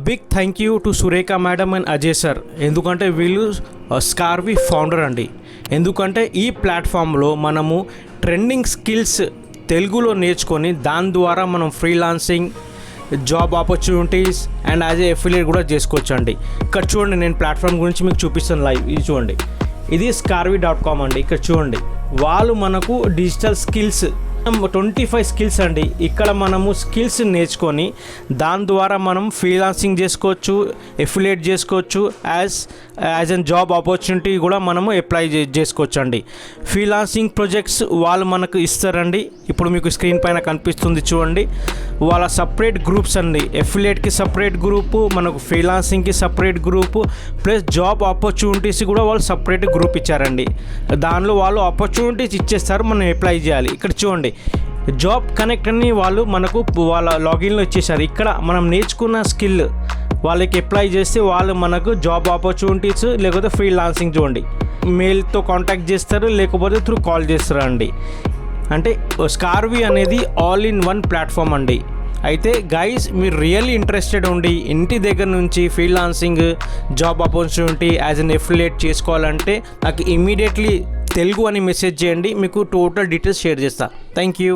Big thank you to Surekha madam and Ajay sir. ఎందుకంటే వీళ్ళు స్కార్వి founder అండి. ఎందుకంటే ఈ ప్లాట్ఫామ్లో మనము ట్రెండింగ్ స్కిల్స్ తెలుగులో నేర్చుకొని దాని ద్వారా మనం freelancing, job opportunities and as a affiliate కూడా చేసుకోవచ్చు అండి. ఇక్కడ చూడండి, నేను ప్లాట్ఫామ్ గురించి మీకు చూపిస్తాను లైవ్. ఇది చూడండి, ఇది scarvi.com అండి. ఇక్కడ చూడండి, వాళ్ళు మనకు డిజిటల్ స్కిల్స్ 25 స్కిల్స్ అండి. ఇక్కడ మనము స్కిల్స్ నేర్చుకొని దాని ద్వారా మనం ఫ్రీలాన్సింగ్ చేసుకోవచ్చు, ఎఫిలియేట్ చేసుకోవచ్చు, యాజ్ అన్ జాబ్ ఆపర్చునిటీ కూడా మనము అప్లై చేసుకోవచ్చు అండి. ఫ్రీలాన్సింగ్ ప్రాజెక్ట్స్ వాళ్ళు మనకు ఇస్తారండి. ఇప్పుడు మీకు స్క్రీన్ పైన కనిపిస్తుంది చూడండి, వాళ్ళ సపరేట్ గ్రూప్స్ అండి. ఎఫిలియేట్కి సపరేట్ గ్రూపు, మనకు ఫ్రీలాన్సింగ్కి separate group, plus job opportunities కూడా వాళ్ళు సపరేట్ గ్రూప్ ఇచ్చారండి. దానిలో వాళ్ళు ఆపర్చునిటీస్ ఇచ్చేస్తారు, మనం అప్లై చేయాలి. ఇక్కడ చూడండి, జాబ్ కనెక్ట్ అని వాళ్ళు మనకు వాళ్ళ లాగిన్లో ఇచ్చేసారు. ఇక్కడ మనం నేర్చుకున్న స్కిల్ వాళ్ళకి అప్లై చేస్తే వాళ్ళు మనకు జాబ్ ఆపర్చునిటీస్ లేకపోతే ఫ్రీలాన్సింగ్ చూడండి, మెయిల్తో కాంటాక్ట్ చేస్తారు, లేకపోతే త్రూ కాల్ చేస్తారు అండి. అంటే స్కార్వి అనేది ఆల్ ఇన్ వన్ ప్లాట్ఫామ్ అండి. అయితే గైస్, మీరు రియల్లీ ఇంట్రెస్టెడ్ ఉండి ఇంటి దగ్గర నుంచి freelancing, job opportunity as an affiliate చేసుకోవాలంటే నాకు ఇమీడియట్లీ తెలుగు అని మెసేజ్ చేయండి, మీకు టోటల్ డీటెయిల్స్ షేర్ చేస్తాను. Thank you.